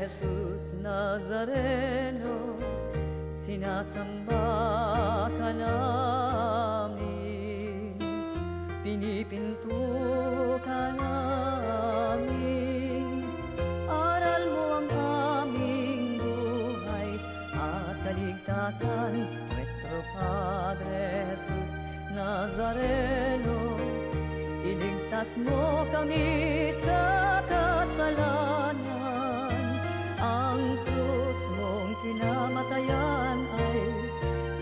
Jesus Nazareno, sinasamba ka namin, pinipinto ka namin. Aral mo ang aming buhay at kaligtasan, Nuestro Padre Jesus Nazareno. Iligtas mo kami sa kasalanan, ang krus mong kinamatayan ay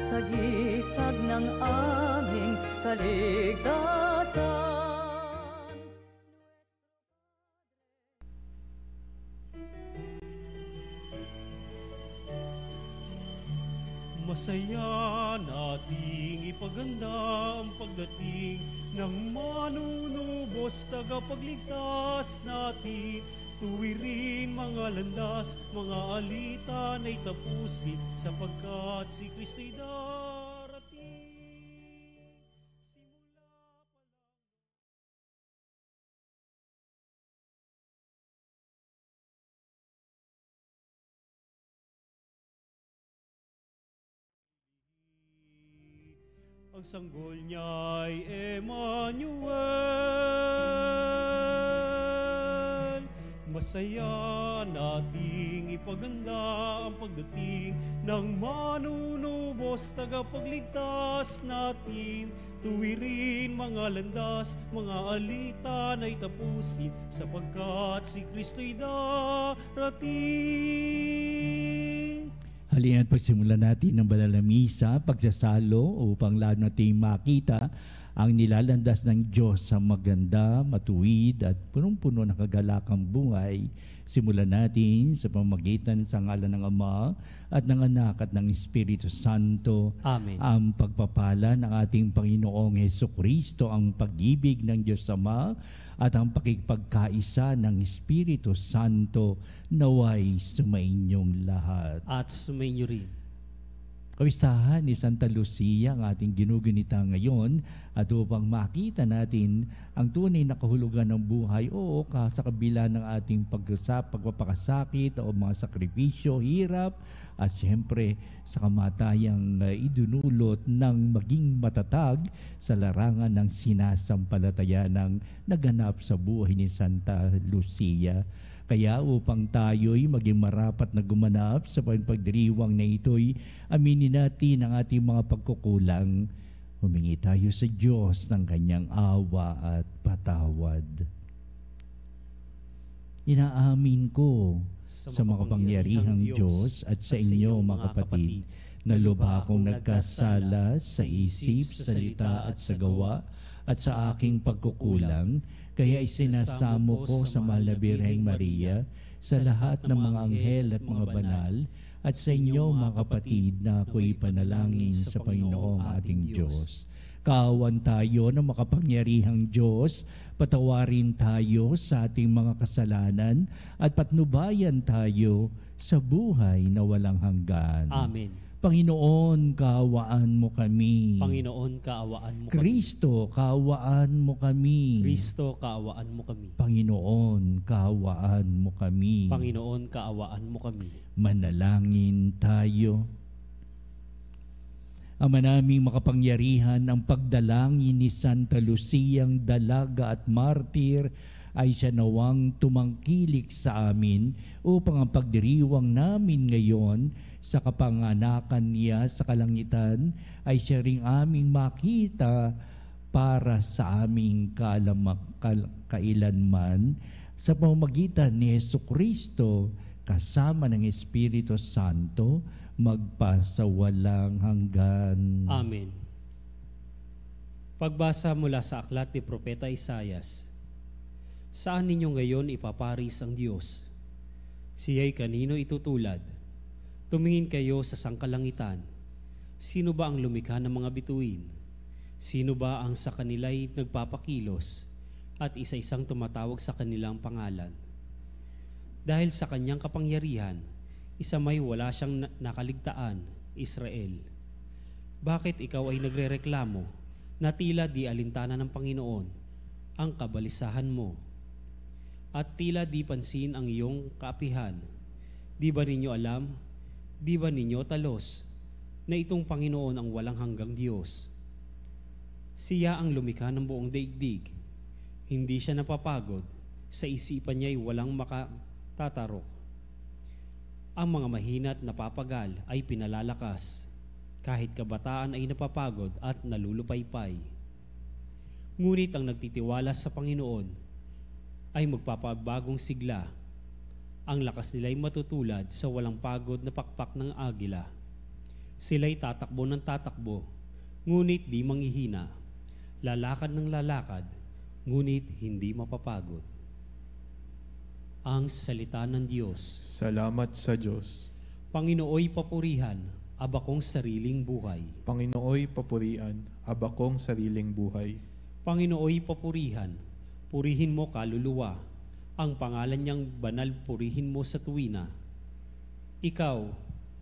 sagisag ng aming kaligtasan. Masaya nating ipaganda ang pagdating ng manunubos tagapagligtas natin. Tuwirin mga landas, mga alitan ay tapusin, sapagkat si Kristo'y darating. Ang sanggol niya'y Emmanuel. Masaya nating ipaganda ang pagdating ng manunubos tagapagligtas natin. Tuwirin mga landas, mga alitan ay tapusin, sapagkat si Kristo'y darating. Halina't pagsimulan natin ng banal na misa, pagsasalo upang lalo nating makita ang nilalandas ng Diyos sa maganda, matuwid at punong-puno ng kagalakang buhay. Simulan natin sa pamamagitan sa ngalan ng Ama at ng Anak at ng Espiritu Santo. Amen. Ang pagpapala ng ating Panginoong Hesukristo, ang pag-ibig ng Diyos Ama at ang pakikipagkaisa ng Espiritu Santo naway sumainyong lahat. At sumainyo rin. Kawistahan ni Santa Lucia ang ating ginugunita ngayon at upang makita natin ang tunay na kahulugan ng buhay o sa kabila ng ating pagpapakasakit o mga sakripisyo, hirap at siyempre sa kamatayang idunulot ng maging matatag sa larangan ng sinasampalataya ng naganap sa buhay ni Santa Lucia. Kaya upang tayo'y maging marapat na gumanap sa pagdiriwang na ito'y aminin natin ang ating mga pagkukulang. Humingi tayo sa Diyos ng kanyang awa at patawad. Inaamin ko sa makapangyarihang Diyos at sa inyo mga kapatid na lubha akong nagkasala sa isip, salita at sa gawa at sa aking pagkukulang. Kaya isinasamo ko sa mahal na Birheng Maria, sa lahat ng mga anghel at mga banal, at sa inyo mga kapatid na ako'y panalangin sa Panginoong ating Diyos. Kaawan tayo ng makapangyarihang Diyos, patawarin tayo sa ating mga kasalanan, at patnubayan tayo sa buhay na walang hanggan. Amen. Panginoon, kaawaan mo kami. Panginoon, kaawaan mo kami. Kristo, kaawaan mo kami. Kristo, kaawaan mo kami. Panginoon, kaawaan mo kami. Panginoon, kaawaan mo kami. Manalangin tayo. Ama naming makapangyarihan, ang pagdalangin ni Santa Luciang dalaga at martir ay siya nawang tumangkilik sa amin upang ang pagdiriwang namin ngayon sa kapanganakan niya sa kalangitan ay siya ring aming makita para sa aming kailanman sa pamamagitan ni Hesukristo kasama ng Espiritu Santo magpasawalang hanggan. Amen. Pagbasa mula sa aklat ni Propeta Isaias. Saan ninyo ngayon ipaparis ang Diyos? Siya'y kanino itutulad? Tumingin kayo sa sangkalangitan. Sino ba ang lumikha ng mga bituin? Sino ba ang sa kanila'y nagpapakilos at isa-isang tumatawag sa kanilang pangalan? Dahil sa kanyang kapangyarihan, isa may wala siyang nakaligtaan, Israel. Bakit ikaw ay nagrereklamo na tila di alintana ng Panginoon ang kabalisahan mo? At tila di pansin ang iyong kaapihan. Di ba ninyo alam, di ba ninyo talos, na itong Panginoon ang walang hanggang Diyos? Siya ang lumikha ng buong daigdig. Hindi siya napapagod, sa isipan niya'y walang makatatarok. Ang mga mahina at napapagal ay pinalalakas, kahit kabataan ay napapagod at nalulupaypay. Ngunit ang nagtitiwala sa Panginoon ay magpapabagong sigla. Ang lakas nila'y matutulad sa walang pagod na pakpak ng agila. Sila'y tatakbo ng tatakbo, ngunit di manghihina. Lalakad ng lalakad, ngunit hindi mapapagod. Ang salita ng Diyos. Salamat sa Diyos. Panginooy papurihan, abakong sariling buhay. Panginooy papurian, abakong sariling buhay. Panginooy papurihan, purihin mo kaluluwa. Ang pangalan niyang banal purihin mo sa tuwina. Ikaw,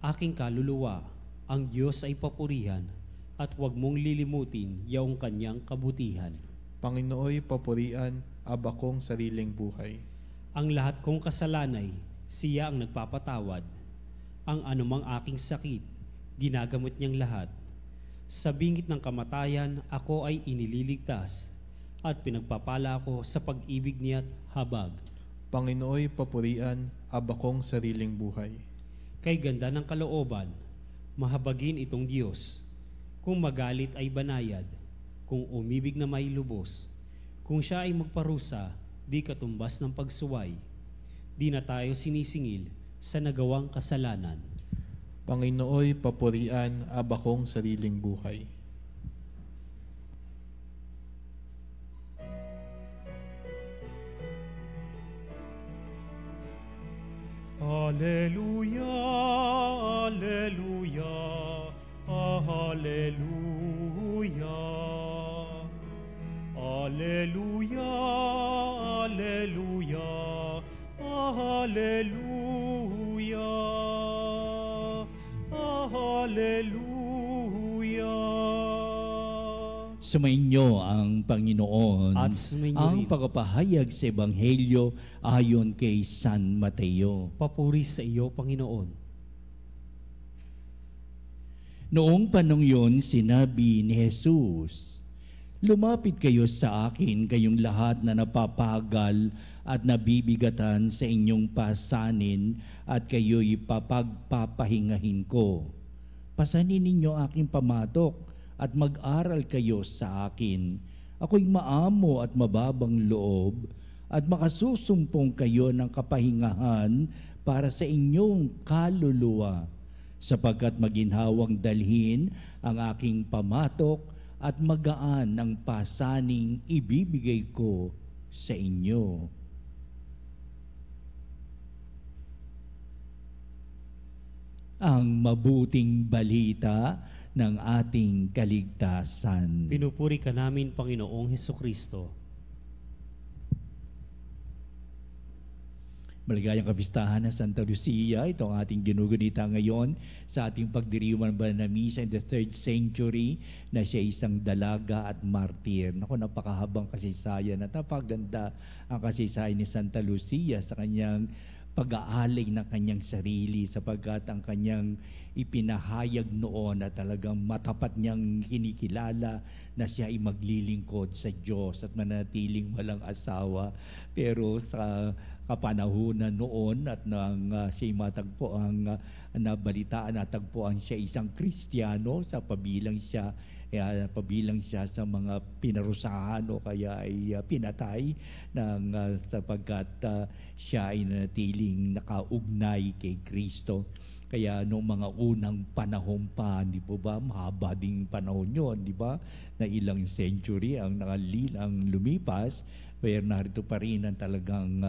aking kaluluwa, ang Diyos ay papurihan, at huwag mong lilimutin yaong kanyang kabutihan. Panginooy papurian, abakong sariling buhay. Ang lahat kong kasalanay, siya ang nagpapatawad. Ang anumang aking sakit, ginagamot niyang lahat. Sa bingit ng kamatayan, ako ay inililigtas, at pinagpapala ako sa pag-ibig niya't habag. Panginooy papurian, abakong sariling buhay. Kay ganda ng kalooban, mahabagin itong Diyos. Kung magalit ay banayad, kung umibig na may lubos. Kung siya ay magparusa, di katumbas ng pagsuway. Di na tayo sinisingil sa nagawang kasalanan. Panginooy papurian, abakong sariling buhay. Alleluia, alleluia, alleluia. Alleluia, alleluia, alleluia. Alleluia. Sumainyo ang Panginoon At sumainyo ang rin. pagpapahayag sa Ebanghelyo ayon kay San Mateo. Papuri sa iyo, Panginoon. Noong panong yun, sinabi ni Jesus, "Lumapit kayo sa akin, kayong lahat na napapagal at nabibigatan sa inyong pasanin, at kayo'y papagpapahingahin ko. Pasanin ninyo aking pamatok at mag-aral kayo sa akin. Ako'y maamo at mababang loob, at makasusumpong kayo ng kapahingahan para sa inyong kaluluwa, sapagkat maginhawang dalhin ang aking pamatok at magaan ang pasaning ibibigay ko sa inyo." Ang mabuting balita ng ating kaligtasan. Pinupuri ka namin, Panginoong Hesukristo. Maligayang kapistahan ng Santa Lucia, ito ang ating ginugunita ngayon sa ating pagdiriwang banal na misa in the 3rd century, na siya isang dalaga at martir. Naku, napakahabang kasaysayan at napaganda ang kasaysayan ni Santa Lucia sa kanyang pag-aalay ng kanyang sarili, sapagkat ang kanyang ipinahayag noon na talagang matapat niyang kinikilala na siya ay maglilingkod sa Diyos at manatiling walang asawa. Pero sa kapanahunan noon at nang siya'y matagpuan, natagpuan siya isang Kristiyano, sa pabilang siya sa mga pinarusahan o kaya ay pinatay sapagkat siya ay nanatiling nakaugnay kay Kristo. Kaya noong mga unang panahon pa, di po ba, mahaba ding panahon yun, di ba, na ilang century ang lumipas, pero narito pa rin ang talagang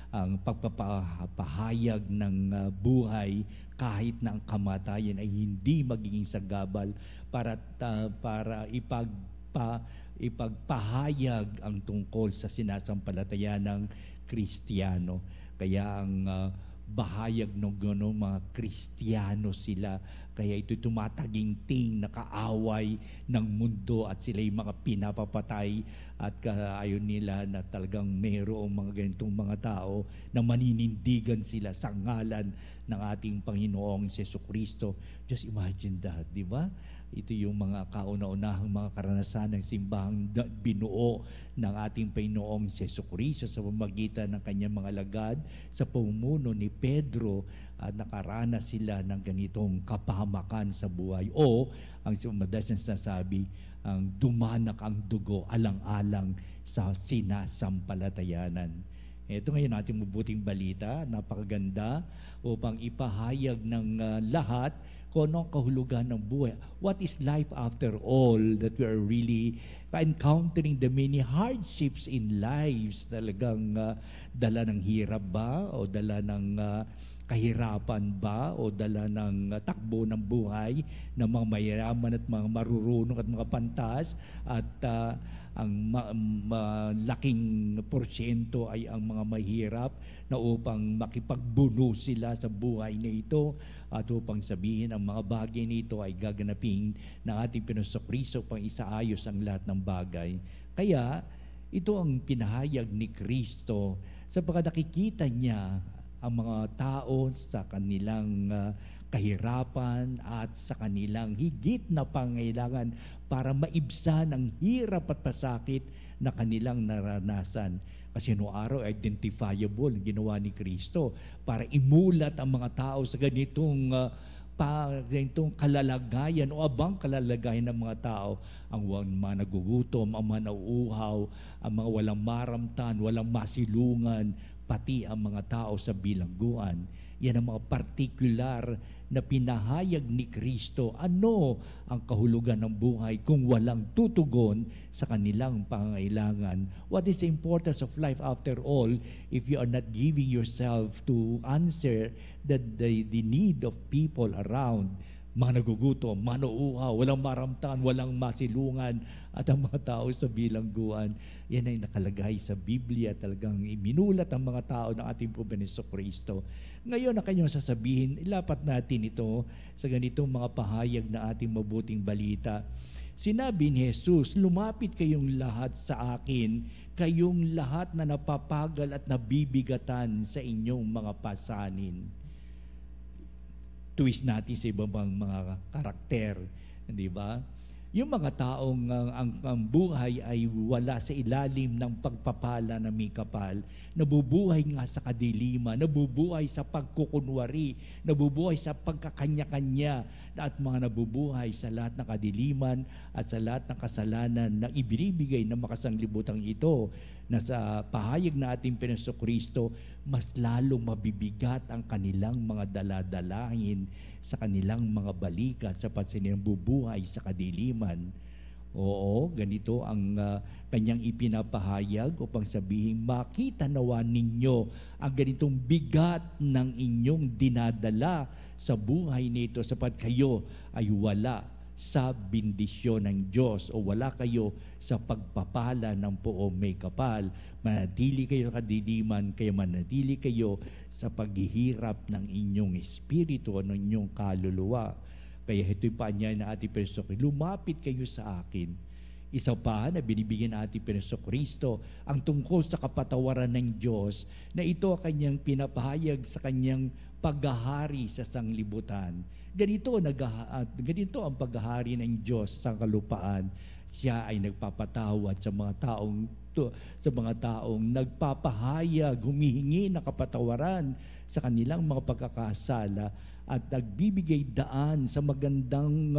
ang pagpapahayag ng buhay kahit na ang kamatayan ay hindi magiging sagabal para ipagpahayag ang tungkol sa sinasampalataya ng Kristiyano. Kaya ang bahayag ng gano'ng mga Kristiyano sila. Kaya ito'y tumataginting na kaaway ng mundo at sila'y mga pinapapatay at ayaw nila na talagang mayroong mga ganitong mga tao na maninindigan sila sa ngalan ng ating Panginoong Jesucristo. Just imagine that, di ba? Ito yung mga kauna-unahang mga karanasan ng simbahang binuo ng ating Panginoong Jesucristo sa pamamagitan ng kanyang mga alagad sa pamumuno ni Pedro, at nakaranas sila ng ganitong kapahamakan sa buhay, o ang madalas na sinasabi, ang dumanak ang dugo alang-alang sa sinasampalatayanan. Ito ngayon ating mabuting balita, napakaganda upang ipahayag ng lahat kung ano ang kahulugan ng buhay. What is life after all, that we are really encountering the many hardships in lives. Talagang dala ng hirap ba o dala ng kahirapan ba o dala ng takbo ng buhay ng mga mayayaman at mga marurunong at mga pantas, at ang malaking porsyento ay ang mga mahirap na upang makipagbuno sila sa buhay na ito, at upang sabihin ang mga bagay nito ay gaganapin ng ating Panginoon upang isaayos ang lahat ng bagay. Kaya ito ang pinahayag ni Kristo sapagkat nakikita niya ang mga tao sa kanilang kahirapan at sa kanilang higit na pangailangan para maibsan ang hirap at pasakit na kanilang naranasan. Kasi noong araw, identifiable ang ginawa ni Kristo para imulat ang mga tao sa ganitong kalalagayan o abang kalalagayan ng mga tao. Ang mga nagugutom, ang mga nauuhaw, ang mga walang maramtan, walang masilungan, pati ang mga tao sa bilangguan. Yan ang mga partikular na pinahayag ni Kristo. Ano ang kahulugan ng buhay kung walang tutugon sa kanilang pangailangan? What is the importance of life after all if you are not giving yourself to answer the need of people around? Mga nagugutom, manuuhaw, walang maramtan, walang masilungan, at ang mga tao sa bilangguan. Yan ay nakalagay sa Biblia, talagang iminulat ang mga tao ng ating Panginoon Kristo. Ngayon na kanyang sasabihin, ilapat natin ito sa ganitong mga pahayag na ating mabuting balita. Sinabi ni Jesus, lumapit kayong lahat sa akin, kayong lahat na napapagal at nabibigatan sa inyong mga pasanin. Twist natin sa ibang mga karakter, di ba? Yung mga taong ang buhay ay wala sa ilalim ng pagpapala na may kapal, nabubuhay nga sa kadiliman, nabubuhay sa pagkukunwari, nabubuhay sa pagkakanya-kanya, at mga nabubuhay sa lahat ng kadiliman at sa lahat ng kasalanan na ibinibigay ng makasanglibutang ito, na sa pahayag na ating Panginoon Kristo, mas lalong mabibigat ang kanilang mga daladalahin sa kanilang mga balikat sa kanilang bubuhay sa kadiliman. Oo, ganito ang kanyang ipinapahayag upang sabihin, makita nawa ninyo ang ganitong bigat ng inyong dinadala sa buhay nito, sapat kayo ay wala sa bendisyon ng Diyos o wala kayo sa pagpapala ng poong may kapal. Manatili kayo sa kadiliman, kaya manatili kayo sa paghihirap ng inyong espiritu o ng inyong kaluluwa. Kaya ito yung paanyay na ating Panginoon, lumapit kayo sa akin. Isa pa na binibigyan ating Panginoon Kristo ang tungkol sa kapatawaran ng Diyos, na ito ang kanyang pinapahayag sa kanyang paghahari sa sanglibutan. Ganito ang paghahari ng Diyos sa kalupaan. Siya ay nagpapatawad sa mga taong nagpapahayag, humihingi ng kapatawaran sa kanilang mga pagkakasala, at nagbibigay daan sa magandang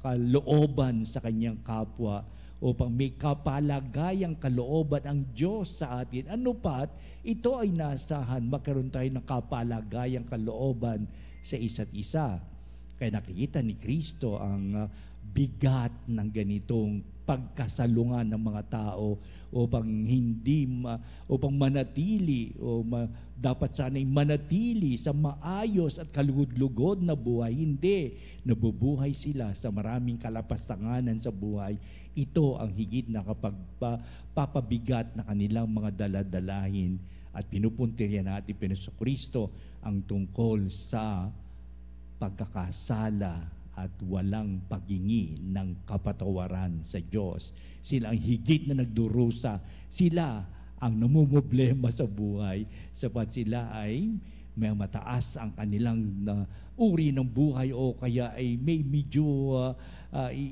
kalooban sa kanyang kapwa, upang may kapalagayang kalooban ang Diyos sa atin. Ano pat, ito ay naasahan, magkaroon tayo ng kapalagayang kalooban sa isa't isa. Kaya nakikita ni Kristo ang bigat ng ganitong pagkasalungan ng mga tao upang upang manatili dapat sana'y manatili sa maayos at kalugod-lugod na buhay. Hindi, nabubuhay sila sa maraming kalapastanganan sa buhay. Ito ang higit na kapag papabigat na kanilang mga daladalahin. At pinupuntirya natin Kristo ang tungkol sa pagkakasala at walang paghingi ng kapatawaran sa Diyos. Sila ang higit na nagdurusa. Sila ang namumblema sa buhay sapat sila ay may mataas ang kanilang uri ng buhay o kaya ay may medyo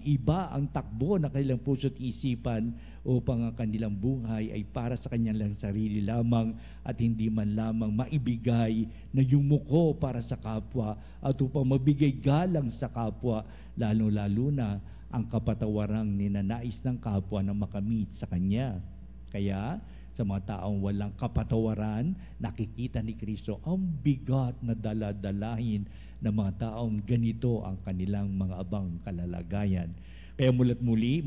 iba ang takbo ng kanilang puso't isipan upang ang kanilang buhay ay para sa kanilang sarili lamang at hindi man lamang maibigay na yumuko para sa kapwa at upang mabigay galang sa kapwa, lalo-lalo na ang kapatawarang ninanais ng kapwa na makamit sa Kanya. Kaya sa mga taong walang kapatawaran, nakikita ni Kristo ang bigat na daladalahin ng mga taong ganito ang kanilang mga abang kalalagayan. Kaya mulit muli,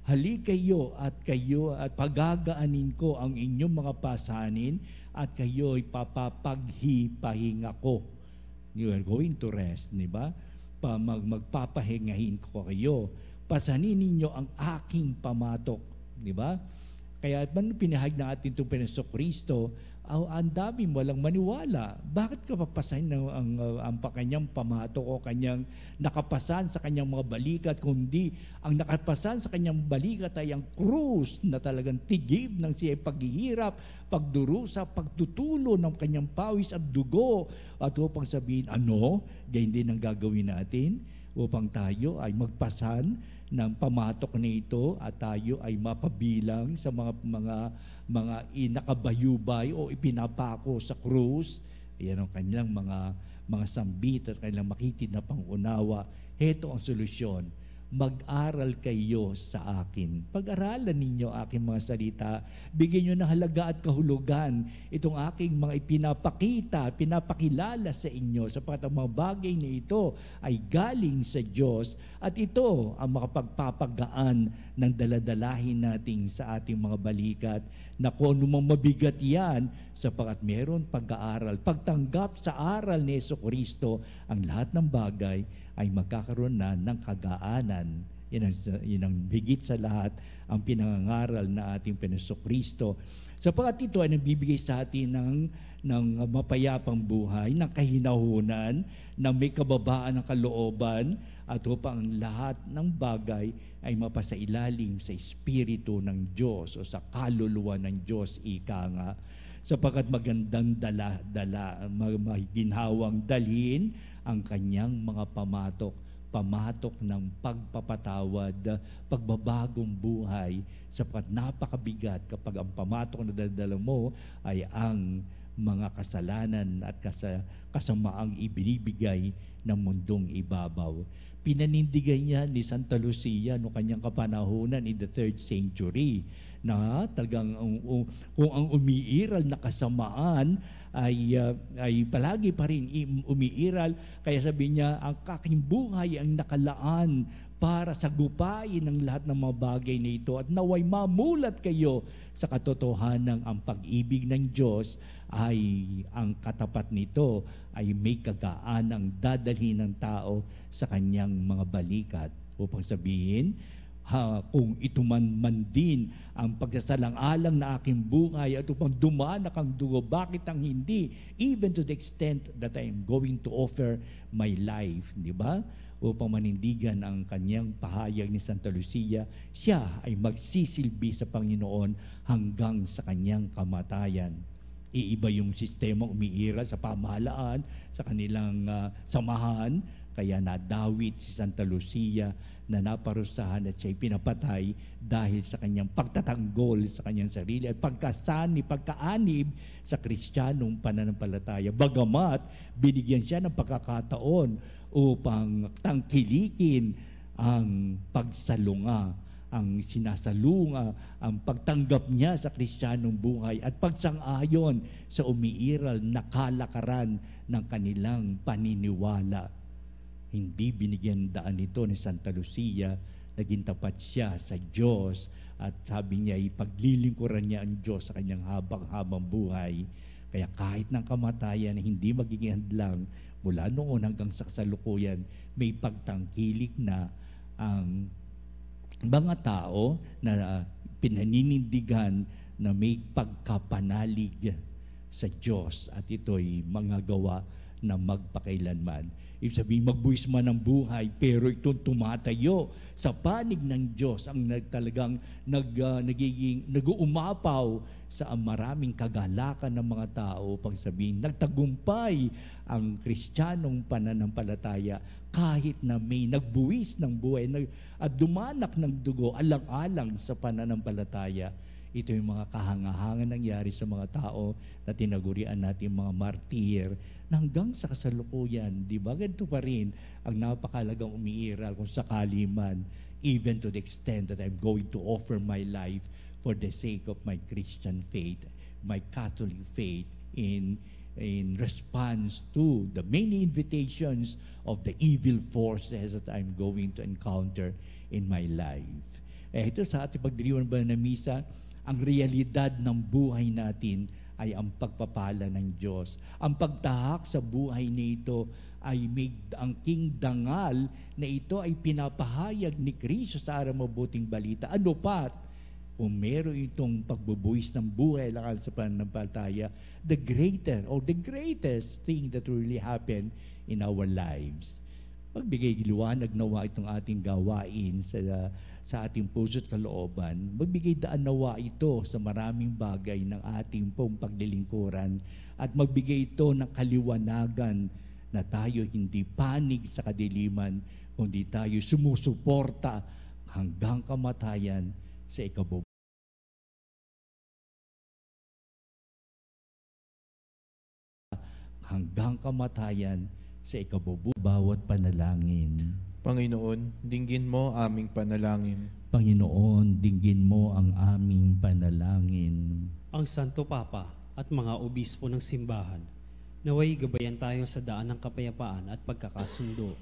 halik kayo at pagagaanin ko ang inyong mga pasanin at kayo'y papapaghipahinga ko. You are going to rest, di ba? Magpapahingahin ko kayo. Pasanin ninyo ang aking pamatok, di ba? Kaya pinahag na atin itong Kristo, ang dami walang maniwala. Bakit ka papasahin ang kanyang pamatok o kanyang nakapasan sa kanyang mga balikat, kundi ang nakapasan sa kanyang balikat ay ang krus na talagang tigib ng siya paghihirap, pagdurusa, pagtutulo ng kanyang pawis at dugo. At upang sabihin, ganyan din ang gagawin natin upang tayo ay magpasan ng pamatok na ito at tayo ay mapabilang sa mga inakabayubay o ipinapako sa krus. Yan ang kanilang mga sambit at kanilang makitid na pangunawa. Heto ang solusyon. Mag-aral kayo sa akin. Pag-aralan ninyo aking mga salita. Bigyan nyo ng halaga at kahulugan itong aking mga pinapakilala sa inyo sapagkat ang mga bagay na ito ay galing sa Diyos at ito ang makapagpapagaan ng daladalahin natin sa ating mga balikat na kung anumang mabigat yan sapagkat meron pag-aaral, pagtanggap sa aral ni Jesucristo, ang lahat ng bagay ay magkakaroon na ng kagaanan. Yan ang higit sa lahat ang pinangangaral na ating Jesucristo. Sapagkat ito ay nagbibigay sa atin ng mapayapang buhay, ng kahinahunan, ng may kababaan ng kalooban, at upang ang lahat ng bagay ay mapasailalim sa Espiritu ng Diyos o sa kaluluwa ng Diyos, ika nga. Sapagkat magandang maginhawang dalhin ang kanyang mga pamatok ng pagpapatawad, pagbabagong buhay, sapagkat napakabigat kapag ang pamatok na dala mo ay ang mga kasalanan at kasamaang ibinibigay ng mundong ibabaw. Pinanindigan niya ni Santa Lucia no kanyang kapanahunan in the 3rd century na talagang kung ang umiiral na kasamaan ay palagi pa rin umiiral, kaya sabi niya, ang aking buhay ang nakalaan para sagupain ang lahat ng mga bagay na ito at naway mamulat kayo sa katotohanan ang pag-ibig ng Diyos ay ang katapat nito ay may kagaanang dadalhin ng tao sa kanyang mga balikat upang sabihin, kung ito man din ang pagsasalang-alang na aking buhay at upang dumanak ang dugo, bakit ang hindi? Even to the extent that I am going to offer my life, di ba? Upang manindigan ang kanyang pahayag ni Santa Lucia, siya ay magsisilbi sa Panginoon hanggang sa kanyang kamatayan. Iiba yung sistema umiiral sa pamahalaan, sa kanilang samahan, kaya nadawit si Santa Lucia na naparusahan at siya'y pinapatay dahil sa kanyang pagtatanggol sa kanyang sarili at pagkaanib sa Kristiyanong pananampalataya. Bagamat binigyan siya ng pagkakataon upang tangkilikin ang pagsalunga, ang sinasalunga, ang pagtanggap niya sa Kristiyanong buhay at pagsang-ayon sa umiiral na kalakaran ng kanilang paniniwala. Hindi binigyan daan ito ni Santa Lucia, naging tapat siya sa Diyos at sabi niya, ipaglilingkuran niya ang Diyos sa kanyang habang buhay. Kaya kahit ng kamatayan, hindi magiging hadlang mula noon hanggang sa kasalukuyan, may pagtangkilik na ang mga tao na pinaninindigan na may pagkapanalig sa Diyos at ito'y mga gawa na magpakailanman. Ibig sabihin, magbuwis man ng buhay, pero itong tumatayo sa panig ng Diyos ang nag-uumapaw sa maraming kagalakan ng mga tao. Pag sabihin, nagtagumpay ang Kristiyanong pananampalataya kahit na may nagbuwis ng buhay at dumanak ng dugo alang-alang sa pananampalataya. Ito yung mga kahangahangan nangyari sa mga tao na tinagurian natin mga martir na hanggang sa kasalukuyan, di ba? Ganito pa rin ang napakalagang umiiral kung sakali man, even to the extent that I'm going to offer my life for the sake of my Christian faith, my Catholic faith, in response to the many invitations of the evil forces that I'm going to encounter in my life. Ito sa ating pagdiriwang ba na misa, ang realidad ng buhay natin ay ang pagpapala ng Diyos. Ang pagtahak sa buhay nito ay may angking dangal na ito ay pinapahayag ni Kristo sa araw mabuting balita. Ano pat, kung meron itong pagbubuwis ng buhay lakal sa pananampalataya, the greatest thing that will really happen in our lives. Magbigay liwanag nawa itong ating gawain sa ating puso't kalooban. Magbigay daan nawa ito sa maraming bagay ng ating pong paglilingkuran at magbigay ito ng kaliwanagan na tayo hindi panig sa kadiliman, kundi tayo sumusuporta hanggang kamatayan sa ikabubuhay. Hanggang kamatayan sa ikabubuhay. Bawat panalangin. Panginoon, dinggin mo aming panalangin. Panginoon, dinggin mo ang aming panalangin. Ang Santo Papa at mga obispo ng simbahan, naway gabayan tayo sa daan ng kapayapaan at pagkakasundo.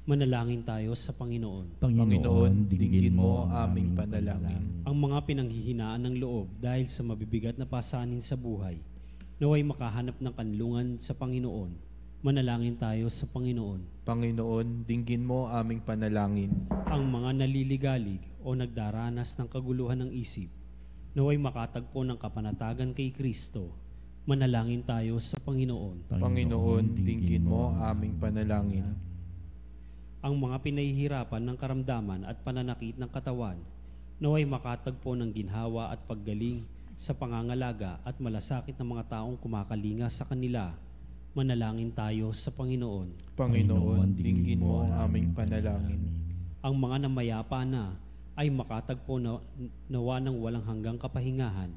Manalangin tayo sa Panginoon. Panginoon, dinggin mo ang aming panalangin. Ang mga pinanghihinaan ng loob dahil sa mabibigat na pasanin sa buhay, naway makahanap ng kanlungan sa Panginoon. Manalangin tayo sa Panginoon. Panginoon, dinggin mo aming panalangin. Ang mga naliligalig o nagdaranas ng kaguluhan ng isip, naway makatagpo ng kapanatagan kay Kristo. Manalangin tayo sa Panginoon. Panginoon, dinggin mo aming panalangin. Ang mga pinahihirapan ng karamdaman at pananakit ng katawan, naway makatagpo ng ginhawa at paggaling sa pangangalaga at malasakit ng mga taong kumakalinga sa kanila. Manalangin tayo sa Panginoon. Panginoon, dinggin mo ang aming panalangin. Ang mga namayapa na ay makatagpo nawa ng walang hanggang kapahingahan.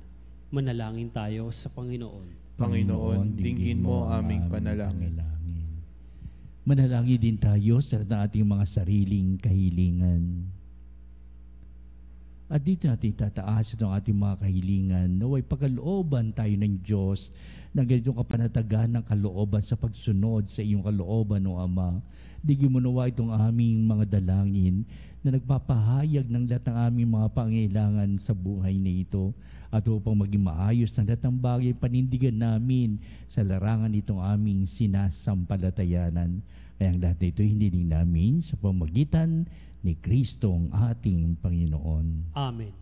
Manalangin tayo sa Panginoon. Panginoon, dinggin mo ang aming panalangin. Manalangin din tayo sa ating mga sariling kahilingan. At dito natin tataas itong ating mga kahilingan, naway pagkalooban tayo ng Diyos na ganitong kapanatagan ng kalooban sa pagsunod sa iyong kalooban, O Ama. Digin mo nawa itong aming mga dalangin na nagpapahayag ng lahat ng aming mga pangailangan sa buhay na ito at upang maging maayos ng lahat ng bagay panindigan namin sa larangan itong aming sinasampalatayanan. Kaya ang lahat na ito hiniling namin sa pamagitan ni Kristo ang ating Panginoon. Amen.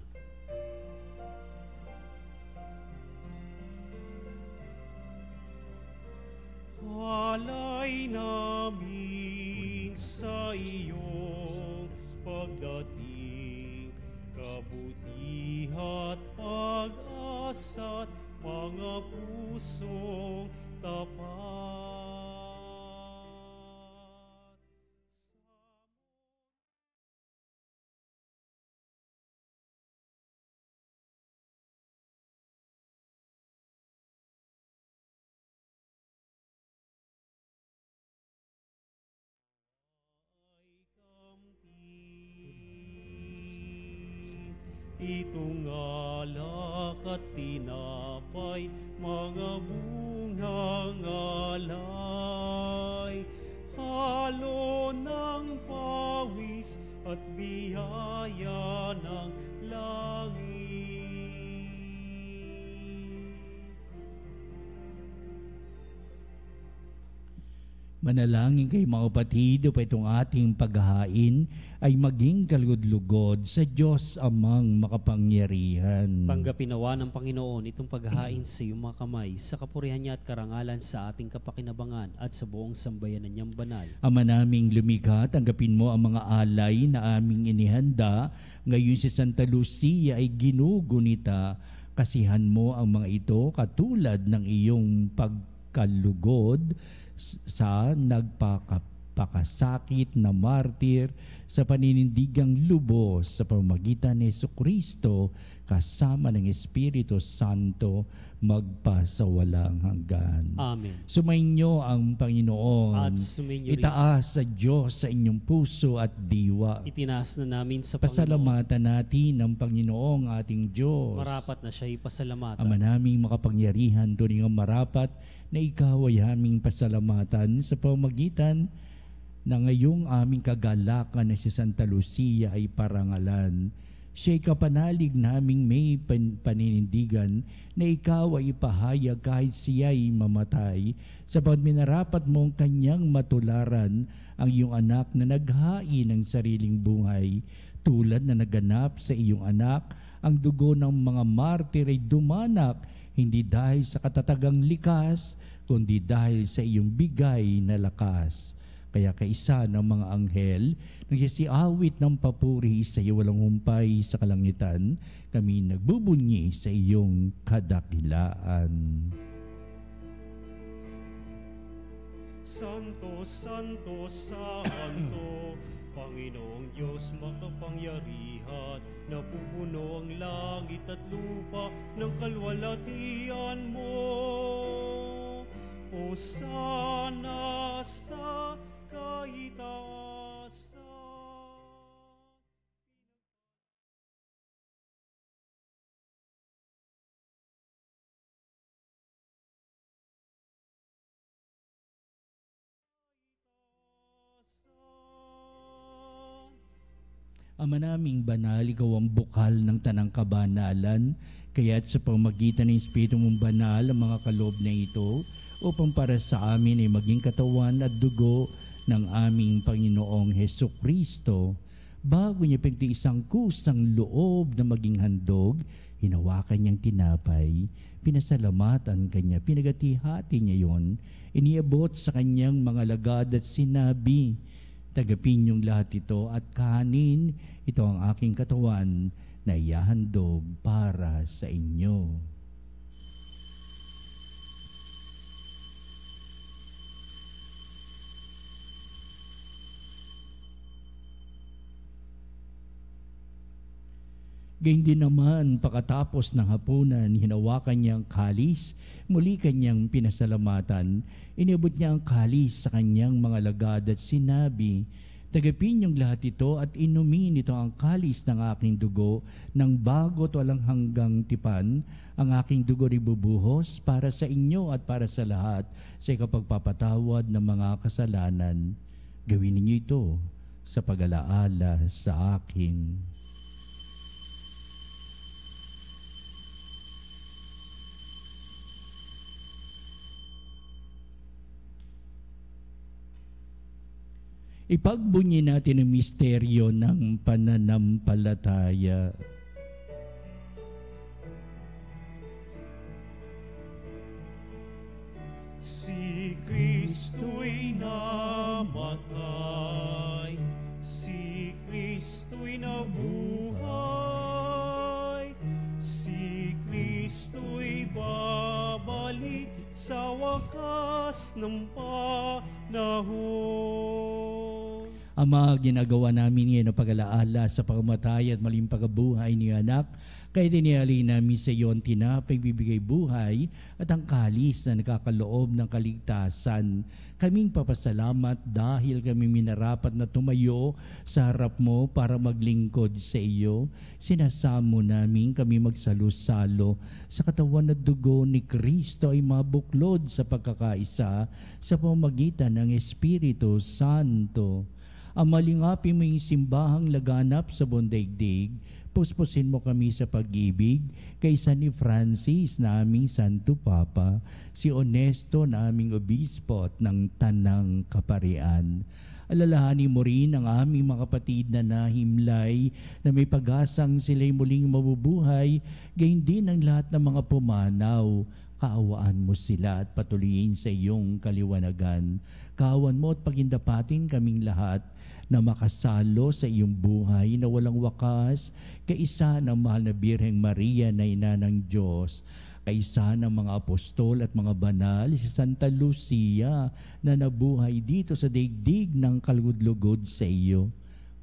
Alay namin sa iyong pagdating, kabutihat pag-asa't mga pusong tapat. Itong alak at tinapay, mga bungang alay, halo ng pawis at biyaya ng langit. Manalangin kayo mga kapatid upang itong ating paghahain ay maging kalugod-lugod sa Diyos amang makapangyarihan. Tanggapin nawa ng Panginoon itong paghahain sa iyong mga kamay sa kapurihan niya at karangalan sa ating kapakinabangan at sa buong sambayanan niyang banal. Ama naming lumikha, tanggapin mo ang mga alay na aming inihanda. Ngayon si Santa Lucia ay ginugunita. Kasihan mo ang mga ito katulad ng iyong pagkalugod sa nagpakasakit na martir sa paninindigang lubos sa pamamagitan ni Jesucristo kasama ng Espiritu Santo magpasawalang hanggan. Amen. Sumainyo ang Panginoon. At sumainyo rin. Itaas sa Diyos sa inyong puso at diwa. Itinaas na namin sa Panginoon. Pasalamatan natin ang Panginoong ating Diyos. Marapat na siya ipasalamatan. Ama naming makapangyarihan, tunay nga marapat na ikaw ay aming pasalamatan sa pamamagitan na ngayong aming kagalakan na si Santa Lucia ay parangalan. Siya'y kapanalig naming may paninindigan na ikaw ay ipahayag kahit siya'y mamatay, sapagat minarapat mong kanyang matularan ang iyong anak na naghain ng sariling buhay. Tulad na naganap sa iyong anak, ang dugo ng mga martir ay dumanak, hindi dahil sa katatagang likas, kundi dahil sa iyong bigay na lakas. Kaya kaisa ng mga anghel, nagsisiawit ng papuri sa iyo walang humpay sa kalangitan, kami nagbubunyi sa iyong kadakilaan. Santo, Santo, Santo, Panginoong Diyos makapangyarihan, napupuno ang langit at lupa ng kalwalhatian mo. Hosana sa kaitaasan. Ama naming banal, ikaw ang bukal ng tanang kabanalan, kaya't sa pamagitan ng Espiritu mong banal ang mga kaloob na ito, upang para sa amin ay maging katawan at dugo ng aming Panginoong Hesukristo. Bago niya pagtiis ang kusang loob na maging handog, hinawakan niyang tinapay, pinasalamatan kanya, pinagati-hati niya yon, iniabot sa kanyang mga lagad at sinabi, tagapin niyong lahat ito at kanin, ito ang aking katawan na ihahandog para sa inyo. Gayun din naman, pagkatapos ng hapunan, hinawakan niya ang kalis, muli kanyang pinasalamatan, inibot niya ang kalis sa kanyang mga lagad at sinabi, tagapin niyong lahat ito at inumin ito ang kalis ng aking dugo, ng bago't walang hanggang tipan, ang aking dugo ibubuhos para sa inyo at para sa lahat sa ikapagpapatawad ng mga kasalanan. Gawin ninyo ito sa pag-alaala sa akin. Ipagbunyi natin ang misteryo ng pananampalataya. Si Kristo'y namatay, si Kristo'y nabuhay, si Kristo'y babalik sa wakas ng panahon. Ama, ginagawa namin ngayon ang pag-alaala sa pagkamatay at maling pagkabuhay ni anak, kaya tinihali namin sa iyo ang tinapay bibigay buhay at ang kalis na nakakaloob ng kaligtasan. Kaming papasalamat dahil kami minarapat na tumayo sa harap mo para maglingkod sa iyo. Sinasamo namin kami magsalo-salo sa katawan at dugo ni Kristo ay mabuklod sa pagkakaisa sa pamamagitan ng Espiritu Santo. Ang malingapin mo yung simbahang laganap sa buong daigdig, puspusin mo kami sa pag-ibig, kaysa ni Francis naming Santo Papa, si Honesto naming Obispo at ng Tanang Kaparian. Alalahanin mo rin ang aming mga kapatid na nahimlay, na may pag-asang sila'y muling mabubuhay, gayon din ang lahat ng mga pumanaw. Kaawaan mo sila at patuloyin sa iyong kaliwanagan. Kaawan mo at pagindapatin kaming lahat na makasalo sa iyong buhay na walang wakas, kaisa ng mahal na Birheng Maria na ina ng Diyos, kaisa ng mga apostol at mga banal, si Santa Lucia na nabuhay dito sa daigdig ng kalugod-lugod sa iyo.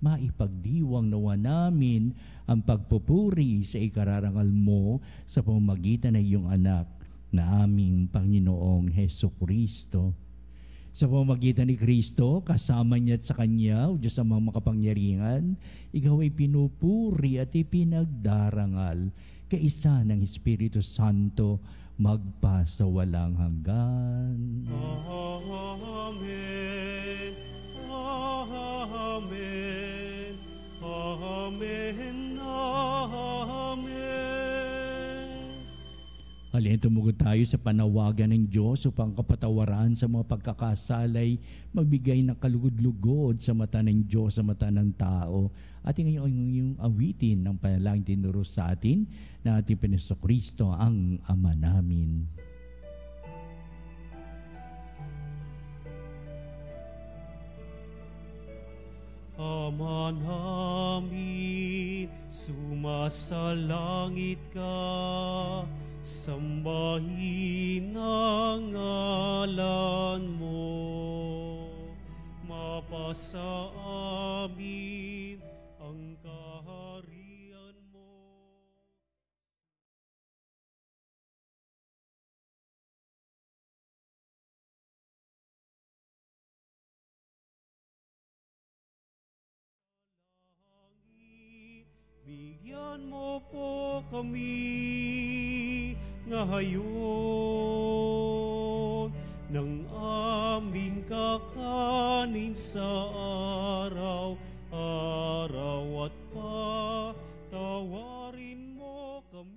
Maipagdiwang nawa namin ang pagpupuri sa ikararangal mo sa pamamagitan ng iyong anak na aming Panginoong Hesukristo. Sa pamamagitan ni Kristo, kasama niya at sa Kanya, o Diyos ang mga makapangyarihan, ikaw ay pinupuri at ipinagdarangal, kaisa ng Espiritu Santo, magpa sa walang hanggan. Amen. Amen. Amen. Amen. Halin, tumugod tayo sa panawagan ng Diyos upang kapatawaran sa mga pagkakasalay, magbigay ng kalugod-lugod sa mata ng Diyos, sa mata ng tao. At yung awitin ng panalangin tinuro sa atin na ating Kristo ang Ama namin. Ama namin, sumasalangit ka, sambahin ang ngalan mo, mapasa amin ang kaharian mo. Bigyan mo po kami ngayon ng aming kakanin sa araw-araw, at patawarin mo kami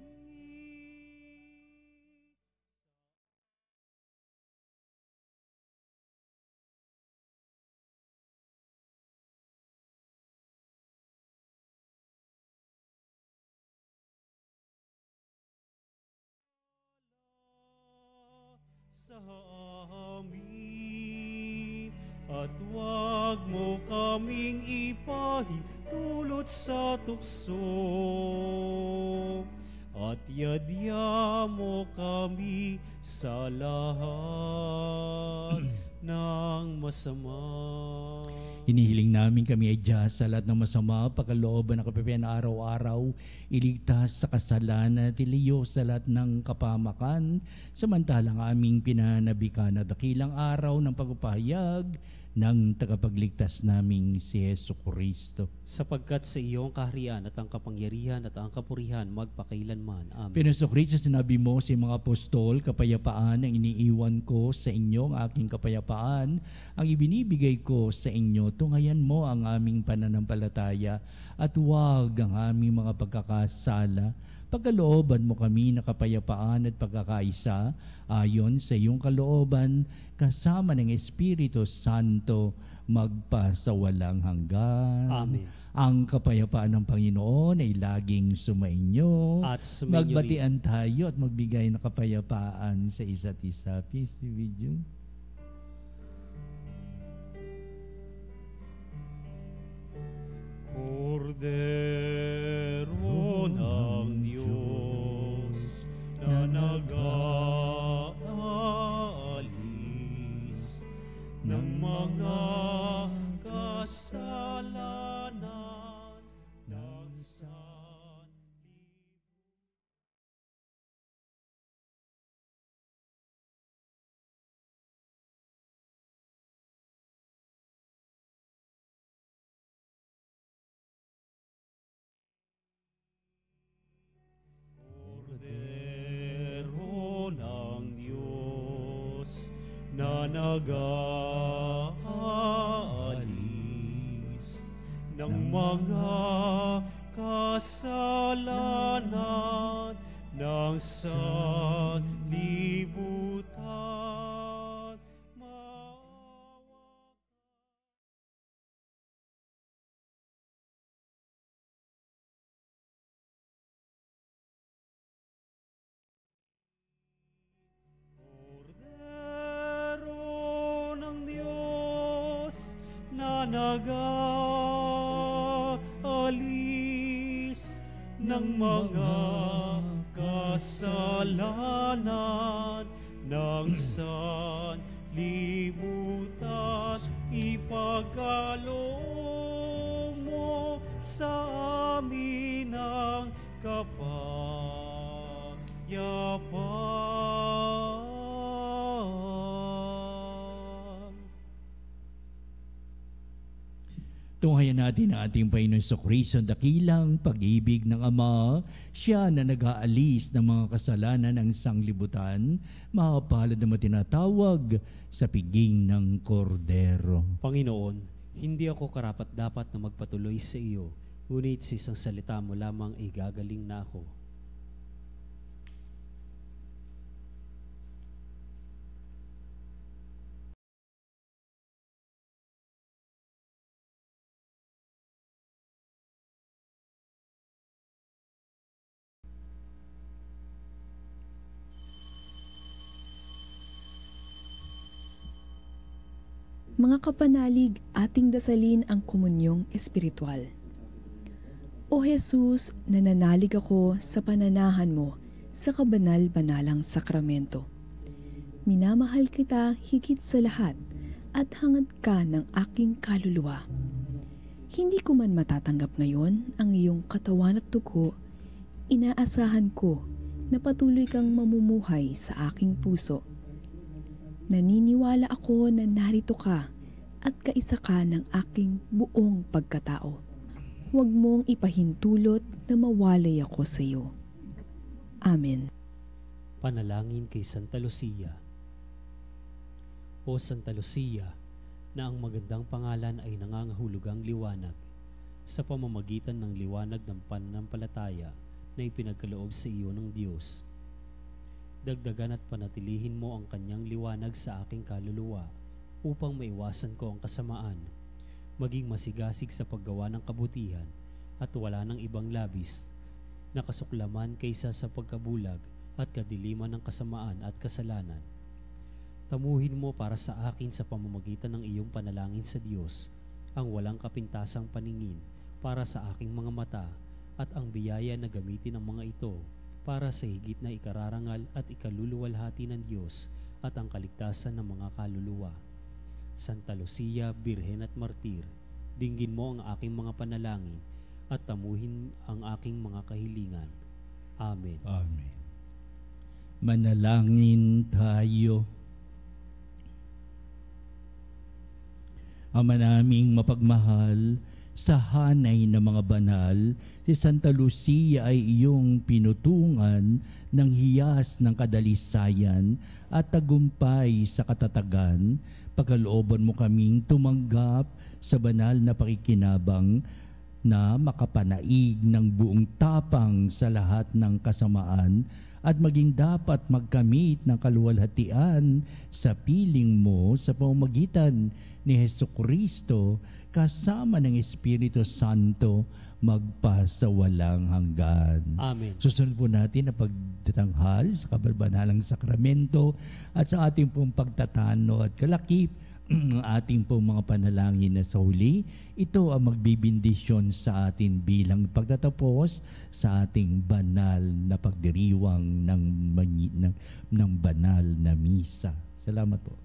sa amin, at huwag mo kaming ipahintulot sa tukso, at yadya mo kami sa lahat ng masama. Hinihiling namin kami ay Diyos sa lahat ng masama, pagkalooban ng kapipian araw-araw, iligtas sa kasalanan at iliyo sa lahat ng kapamakan, samantalang aming pinanabikan na dakilang araw ng pagpapahayag ng tagapagligtas naming si Jesucristo. Sapagkat sa iyong kaharian at ang kapangyarihan at ang kapurihan magpakailanman. Amen. Jesucristo, sinabi mo sa mga apostol, kapayapaan ang iniiwan ko sa inyo, ang aking kapayapaan ang ibinibigay ko sa inyo. Tungayan mo ang aming pananampalataya at huwag ang aming mga pagkakasala. Pagkalooban mo kami na kapayapaan at pagkakaisa ayon sa iyong kalooban, kasama ng Espiritu Santo, magpa sa walang hanggan. Amen. Ang kapayapaan ng Panginoon ay laging sumainyo. At sumainyo Magbatian tayo at magbigay ng kapayapaan sa isa't isa. Peace be with you. Kordero ng Diyos na nag-aalis ng mga kasalanan ng sanlibutan. Kordero ng Diyos na nag-aalis ng mga kasalanan ng sanlibutan. Kordero ng Diyos na nag-aalis ng mga kasalanan ng sanlibutan, ipagkaloob mo sa amin ang kapayapaan. Tunghayan natin ang ating Panginoon Jesucristo, dakilang pag-ibig ng Ama, siya na nag-aalis ng mga kasalanan ng sanglibutan, makapalad na matinatawag sa piging ng Kordero. Panginoon, hindi ako karapat-dapat na magpatuloy sa iyo, ngunit sa isang salita mo lamang ay gagaling na ako. Mga kapanalig, ating dasalin ang komunyong espiritual. O Jesus, nananalig ako sa pananahan mo sa kabanal-banalang sakramento. Minamahal kita higit sa lahat at hangad ka ng aking kaluluwa. Hindi ko man matatanggap ngayon ang iyong katawan at dugo, inaasahan ko na patuloy kang mamumuhay sa aking puso. Naniniwala ako na narito ka at kaisa ka ng aking buong pagkatao. Huwag mong ipahintulot na mawalay ako sa iyo. Amen. Panalangin kay Santa Lucia. O Santa Lucia, na ang magandang pangalan ay nangangahulugang liwanag, sa pamamagitan ng liwanag ng pananampalataya na ipinagkaloob sa iyo ng Diyos. Dagdagan at panatilihin mo ang kanyang liwanag sa aking kaluluwa upang maiwasan ko ang kasamaan, maging masigasig sa paggawa ng kabutihan at wala ng ibang labis na kasuklaman kaysa sa pagkabulag at kadiliman ng kasamaan at kasalanan. Tamuhin mo para sa akin sa pamamagitan ng iyong panalangin sa Diyos ang walang kapintasang paningin para sa aking mga mata at ang biyaya na gamitin ang mga ito para sa higit na ikararangal at ikaluluwalhati ng Diyos at ang kaligtasan ng mga kaluluwa. Santa Lucia, Birhen at Martir, dinggin mo ang aking mga panalangin at tamuhin ang aking mga kahilingan. Amen. Amen. Manalangin tayo. Ama naming mapagmahal, sa hanay ng mga banal, si Santa Lucia ay iyong pinutungan ng hiyas ng kadalisayan at tagumpay sa katatagan. Pagkalooban mo kaming tumanggap sa banal na pakikinabang na makapanaig ng buong tapang sa lahat ng kasamaan at maging dapat magkamit ng kaluwalhatian sa piling mo sa pamamagitan ni Jesucristo kasama ng Espiritu Santo magpasawalang hanggan. Amen. Susunod po natin ang pagtatanghal sa kabalbanalang sakramento at sa ating pong pagtatano at kalakip ang ating pong mga panalangin na sa huli. Ito ang magbibindisyon sa atin bilang pagtatapos sa ating banal na pagdiriwang ng banal na misa. Salamat po.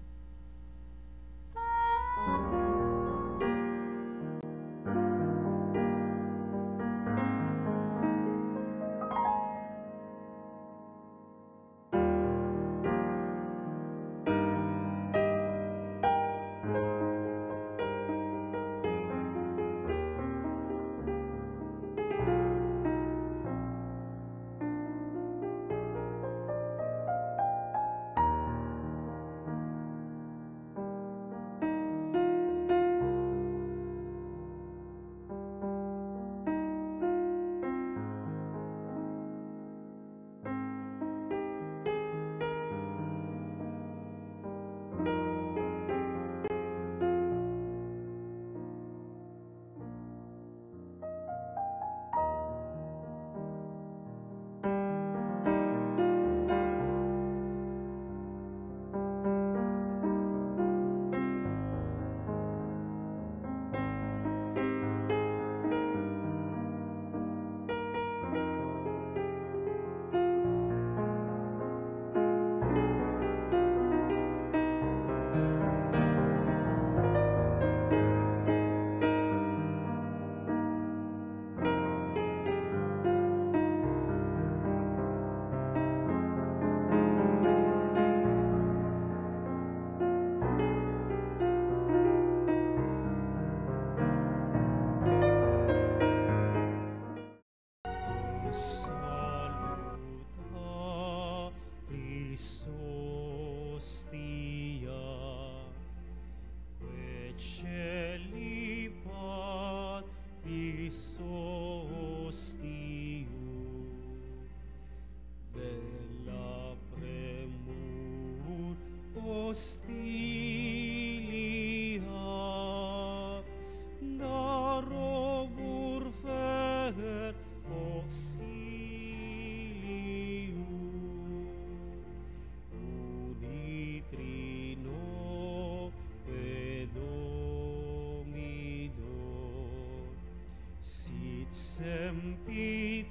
et sempiter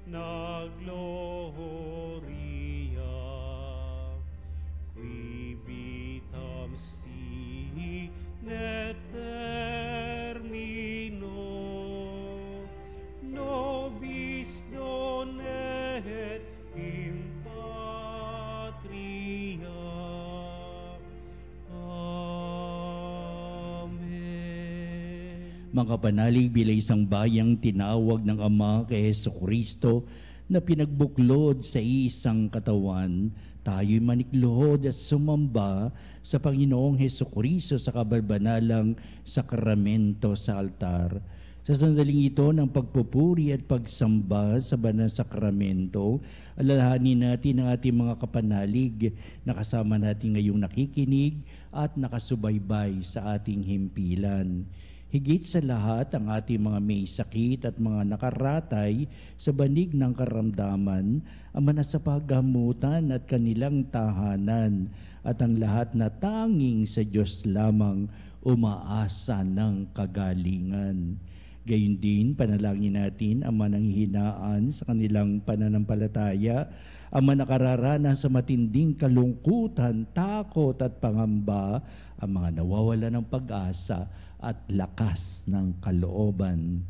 na gloria, qui vitam sine termino, nobis donet in patria. Mga panalig bilang isang bayang tinawag ng Ama kay Jesucristo na pinagbuklod sa isang katawan, tayo'y manikluhod at sumamba sa Panginoong Jesucristo sa kabalbanalang sakramento sa altar. Sa sandaling ito ng pagpupuri at pagsamba sa banal sakramento, alalahanin natin ang ating mga kapanalig na kasama natin ngayong nakikinig at nakasubaybay sa ating himpilan. Higit sa lahat ang ating mga may sakit at mga nakaratay sa banig ng karamdaman, ang sa paggamutan at kanilang tahanan, at ang lahat na tanging sa Diyos lamang umaasa ng kagalingan. Gayun din, panalangin natin ang mananghihinaan sa kanilang pananampalataya, ang nakararanas sa matinding kalungkutan, takot at pangamba, ang mga nawawala ng pag-asa at lakas ng kalooban.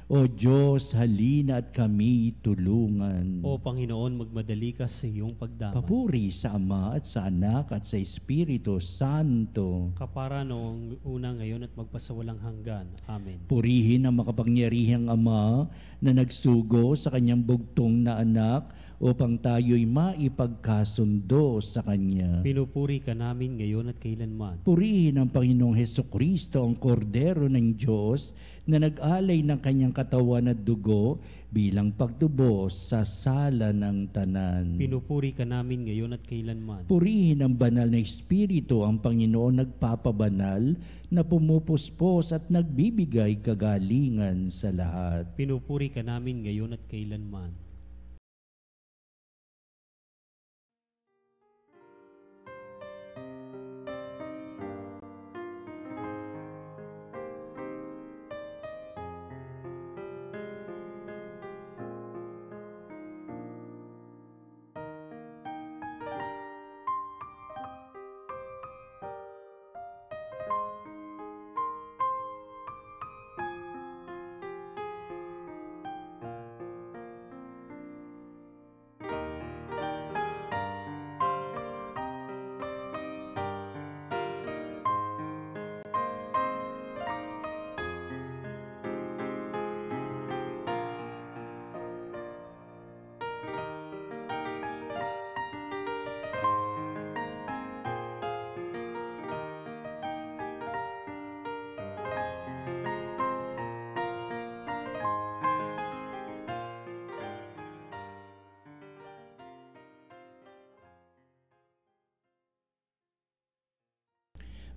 O Diyos, halina at kami tulungan. O Panginoon, magmadali ka sa iyong pagdaman. Papuri sa Ama at sa Anak at sa Espiritu Santo. Kapara noong una, ngayon at magpasawalang hanggan. Amen. Purihin ang makapangyarihang Ama na nagsugo sa kanyang bugtong na anak upang tayo'y maipagkasundo sa Kanya. Pinupuri ka namin ngayon at kailanman. Purihin ang Panginoong Hesukristo, ang Kordero ng Diyos, na nag-alay ng kanyang katawan at dugo bilang pagtubos sa sala ng tanan. Pinupuri ka namin ngayon at kailanman. Purihin ang banal na Espiritu, ang Panginoon nagpapabanal, na pumupuspos at nagbibigay kagalingan sa lahat. Pinupuri ka namin ngayon at kailanman.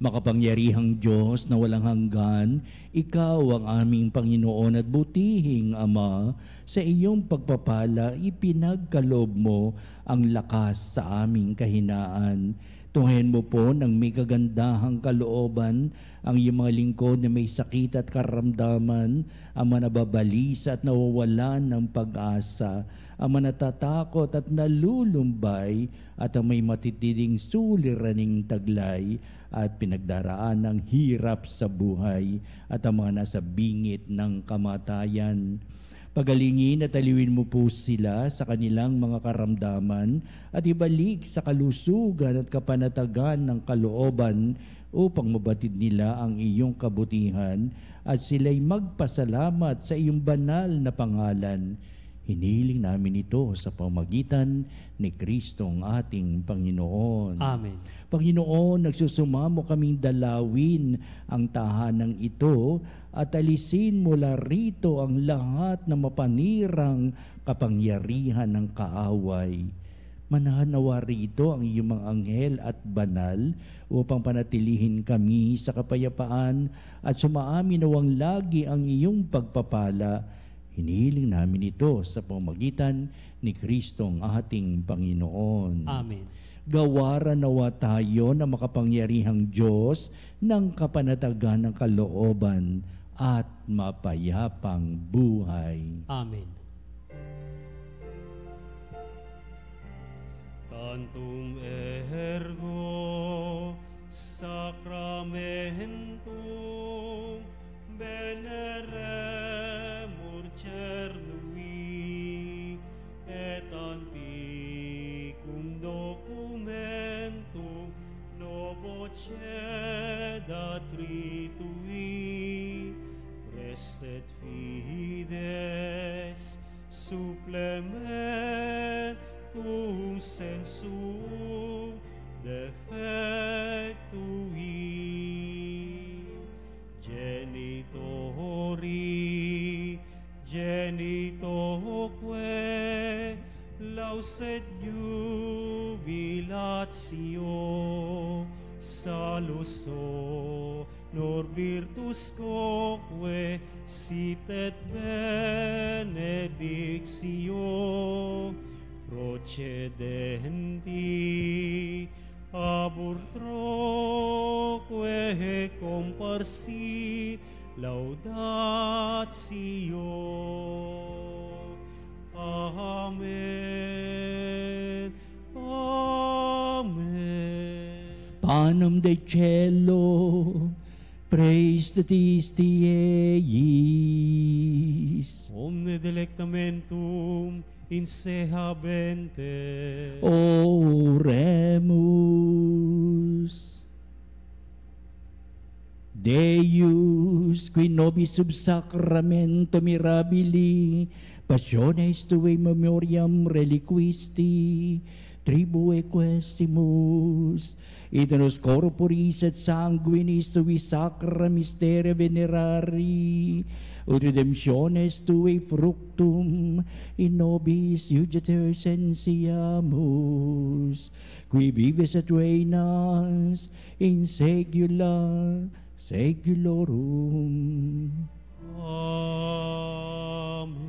Makapangyarihang Diyos na walang hanggan, Ikaw ang aming Panginoon at butihing Ama, sa iyong pagpapala ipinagkaloob mo ang lakas sa aming kahinaan. Tunghayan mo po ng may kagandahang kalooban ang iyong mga lingkod na may sakit at karamdaman, ang manababalisa at nawawalan ng pag-asa, ang manatatakot at nalulumbay, at ang may matitiding suliraning taglay at pinagdaraan ng hirap sa buhay, at ang mga nasa bingit ng kamatayan. Pagalingin at aliwin mo po sila sa kanilang mga karamdaman at ibalik sa kalusugan at kapanatagan ng kalooban upang mabatid nila ang iyong kabutihan at sila'y magpasalamat sa iyong banal na pangalan. Hinihiling namin ito sa pamagitan ni Kristong ating Panginoon. Amen. Panginoon, nagsusumamo kaming dalawin ang tahanang ito at alisin mula rito ang lahat na mapanirang kapangyarihan ng kaaway. Mananawa rito ang iyong mga anghel at banal upang panatilihin kami sa kapayapaan at sumaamin nawang lagi ang iyong pagpapala. Hinihiling namin ito sa pamagitan ni Kristong ating Panginoon. Amen. Gawaran nawa tayo na makapangyarihang Diyos ng kapanatagan ng kalooban at mapayapang buhay. Amen. Tantum ergo sacramentum veneremur cernui et antiquum documentum novo cedat ritui restet fides supplementum sensum defectui genitoque lauset jubilatio saluso nor virtus quoque sit et benedictio procedenti abur troque comparsit laudatio. Amen. Amen. Panem de cielo, praise the eis. Omne delectamentum in se habente. Oremus. Deus, qui nobis sub sacramento mirabili, passiones tuae memoriam reliquisti, tribue questimus, et nos corporis et sanguinis tui sacra mystere venerari, ut redemptiones tuae fructum in nobis iuditor sensiamus, qui vives et reinas in saecula saeculorum. Amen.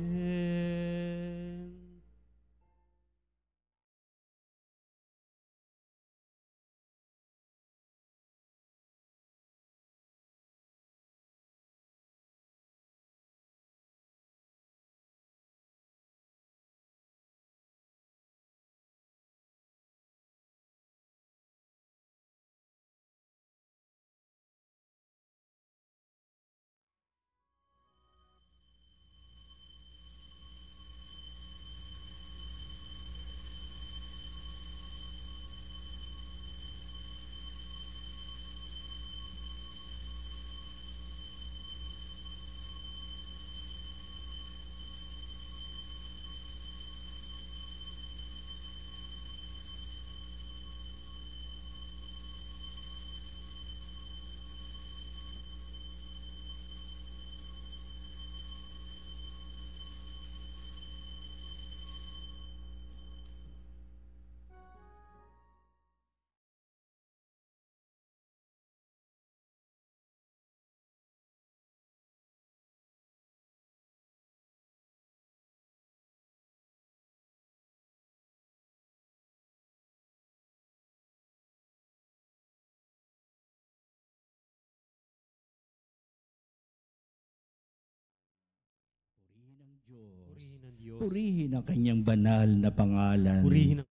Purihin ang Diyos. Purihin ang kanyang banal na pangalan. Purihin ang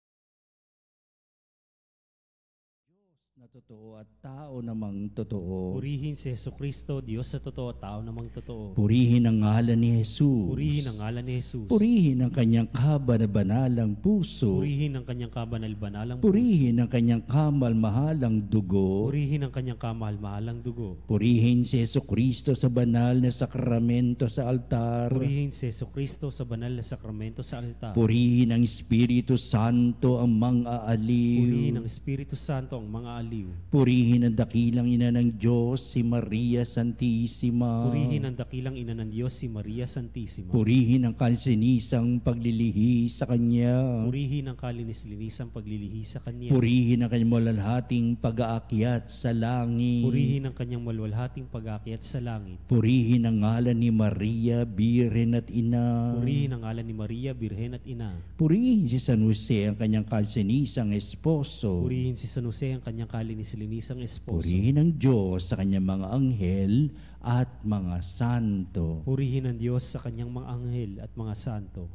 na totoo at tao namang totoo. Purihin si Jesucristo, Diyos sa totoo, tao namang totoo. Purihin ang ngalan ni Jesus. Purihin ang ngalan ni Jesus. Purihin ang kanyang kabanal-banalang puso. Purihin ang kanyang kabanal-banalang puso. Purihin ang kanyang kamal-mahalang dugo. Purihin ang kanyang kamahal-mahalang dugo. Purihin si Jesucristo sa banal na sakramento sa altar. Purihin si Jesucristo sa banal na sakramento sa altar. Purihin ang Espiritu Santo ang mga aliw. Purihin ang Espiritu Santo ang mga aliw. Purihin ang dakilang ina ng Diyos, si Maria Santissima. Purihin ang dakilang ina ng Diyos, si Maria Santissima. Purihin ang kansinisang paglilihi sa Kanya. Purihin ang kalinis-linisang paglilihi sa Kanya. Purihin ang kanyang malalhating pag-aakyat sa langit. Purihin ang kanyang malwalhating pag-aakyat sa langit. Purihin ang ngalan ni Maria, Birhen at Ina. Purihin ang ngalan ni Maria, Birhen at Ina. Purihin si San Jose, ang kanyang kansinisang esposo. Purihin si San Jose, ang kanyang nalinis-linisang esposo. Purihin ang Diyos sa kanyang mga anghel at mga santo. Purihin ang Diyos sa kanyang mga anghel at mga santo.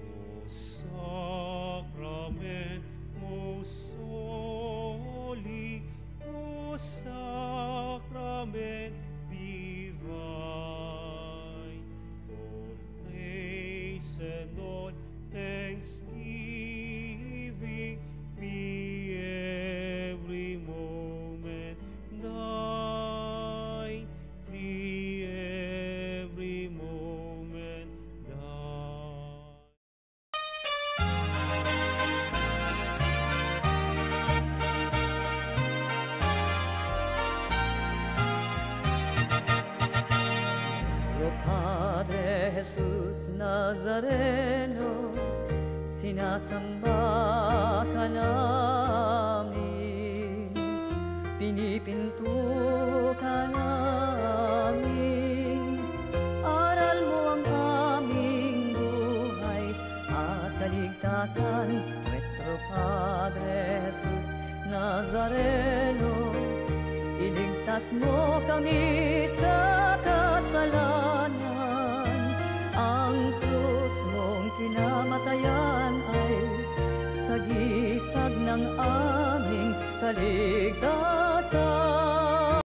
O Sacrament most holy, O Sacrament divine, all praise and all thanksgiving be every moment thine, be every moment thine. Nuestro Padre Jesus Nazareno, sinasamba ka namin, pinipinto ka namin, aral mo ang aming buhay at kaligtasan. Nuestro Padre Jesus Nazareno, iligtas mo kami sa kasalanan. Ang krus mong kinamatayan ay sagisag ng aming kaligtasan.